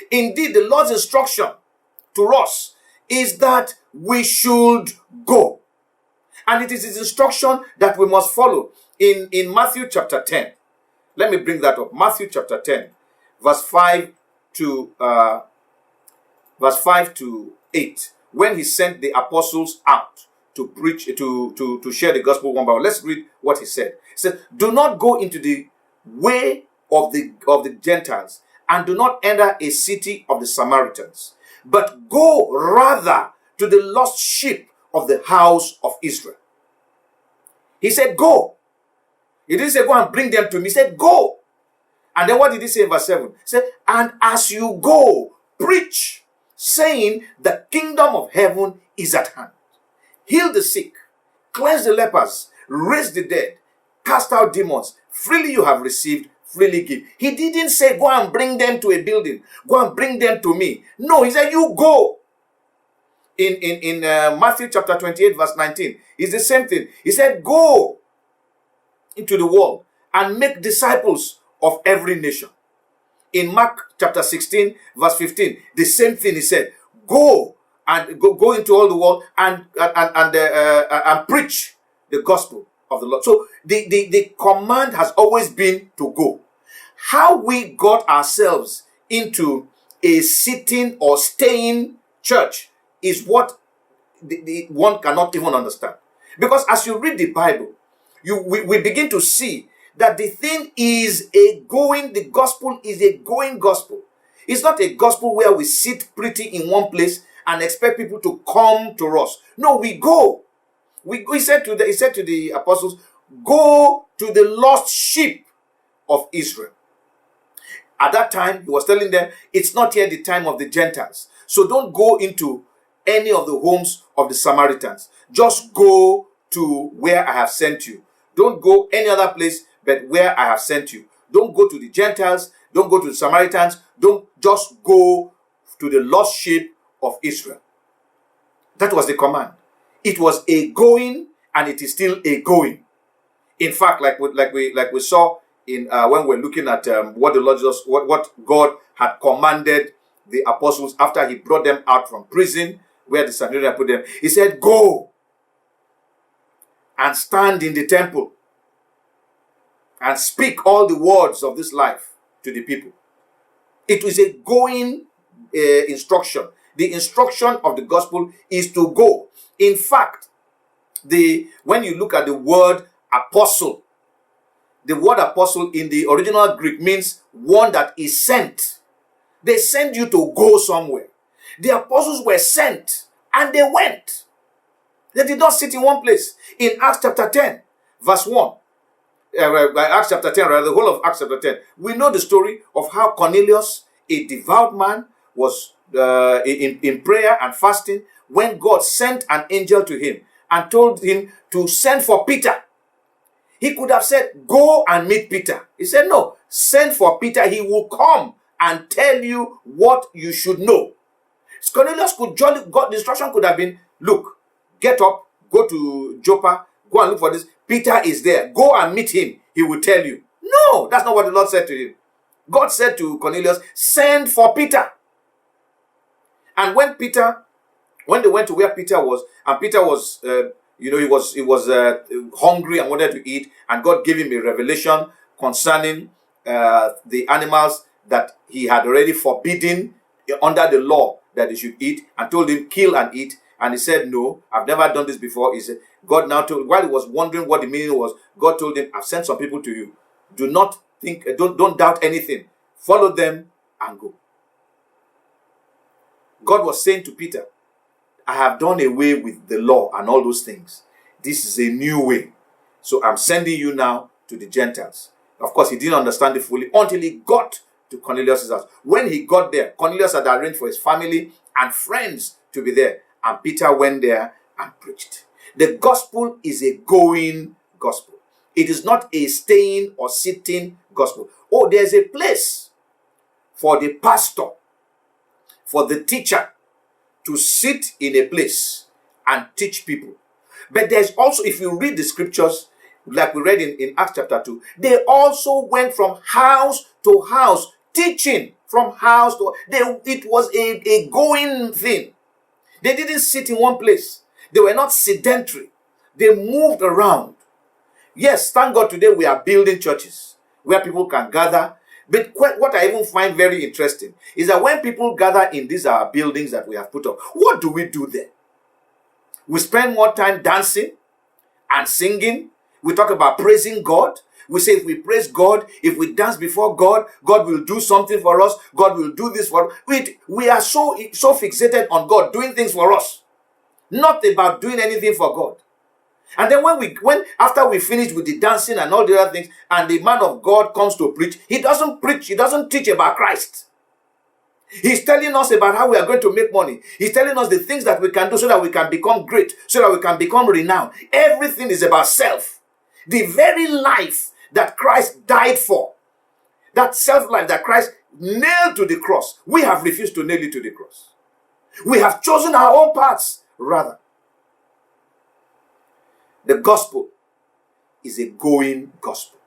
Indeed, the Lord's instruction to us is that we should go. And it is his instruction that we must follow in Matthew chapter 10. Let me bring that up. Matthew chapter 10, verse 5 to 8. When he sent the apostles out to preach, to share the gospel one by one. Let's read what he said. He said, "Do not go into the way of the Gentiles, and do not enter a city of the Samaritans, but go rather to the lost sheep of the house of Israel." He said, go. He didn't say, go and bring them to me. He said, go. And then what did he say in verse 7? He said, "And as you go, preach, saying, the kingdom of heaven is at hand. Heal the sick, cleanse the lepers, raise the dead, cast out demons. Freely you have received, freely give." He didn't say, go and bring them to a building. Go and bring them to me. No, he said, you go. In Matthew chapter 28, verse 19, it's the same thing. He said, go into the world and make disciples of every nation. In Mark chapter 16, verse 15, the same thing he said. Go into all the world and preach the gospel of the Lord. So the command has always been to go. How we got ourselves into a sitting or staying church is what the one cannot even understand. Because as you read the Bible, we begin to see that the thing is the gospel is a going gospel. It's not a gospel where we sit pretty in one place and expect people to come to us. No, we go. He said to the apostles, go to the lost sheep of Israel. At that time, he was telling them, it's not yet the time of the Gentiles. So don't go into any of the homes of the Samaritans. Just go to where I have sent you. Don't go any other place but where I have sent you. Don't go to the Gentiles. Don't go to the Samaritans. Don't just go to the lost sheep of Israel. That was the command. It was a going, and it is still a going. In fact, like we saw in when we're looking at what the Lord Jesus, what God had commanded the apostles after he brought them out from prison, where the Sanhedrin put them. He said, go and stand in the temple and speak all the words of this life to the people. It was a going instruction. The instruction of the gospel is to go. In fact, when you look at the word apostle, the word apostle in the original Greek means one that is sent. They send you to go somewhere. The apostles were sent and they went. They did not sit in one place. In Acts chapter 10, verse 1, Acts chapter 10, rather, the whole of Acts chapter 10, we know the story of how Cornelius, a devout man, was in prayer and fasting when God sent an angel to him and told him to send for Peter. He could have said, go and meet Peter. He said, no, send for Peter. He will come and tell you what you should know. Cornelius the instruction could have been, look, get up, go to Joppa, go and look for this. Peter is there. Go and meet him. He will tell you. No, that's not what the Lord said to him. God said to Cornelius, send for Peter. And when they went to where Peter was, and Peter was, he was hungry and wanted to eat, and God gave him a revelation concerning the animals that he had already forbidden under the law that they should eat, and told him, kill and eat. And he said, no, I've never done this before. He said, God now told, while he was wondering what the meaning was, God told him, I've sent some people to you. Do not think, don't doubt anything. Follow them and go. God was saying to Peter, I have done away with the law and all those things. This is a new way. So I'm sending you now to the Gentiles. Of course, he didn't understand it fully until he got to Cornelius' house. When he got there, Cornelius had arranged for his family and friends to be there. And Peter went there and preached. The gospel is a going gospel. It is not a staying or sitting gospel. Oh, there's a place for the pastor, for the teacher to sit in a place and teach people. But there's also, if you read the scriptures, like we read in Acts chapter 2, they also went from house to house teaching from house to it was a going thing. They didn't sit in one place. They were not sedentary. They moved around. Yes, thank God today we are building churches where people can gather. But what I even find very interesting is that when people gather in these buildings that we have put up, what do we do there? We spend more time dancing and singing. We talk about praising God. We say if we praise God, if we dance before God, God will do something for us. God will do this for us. We are so fixated on God doing things for us, not about doing anything for God. And then when after we finish with the dancing and all the other things, and the man of God comes to preach, he doesn't teach about Christ. He's telling us about how we are going to make money. He's telling us the things that we can do so that we can become great, so that we can become renowned. Everything is about self. The very life that Christ died for, that self-life that Christ nailed to the cross, we have refused to nail it to the cross. We have chosen our own paths rather. The gospel is a going gospel.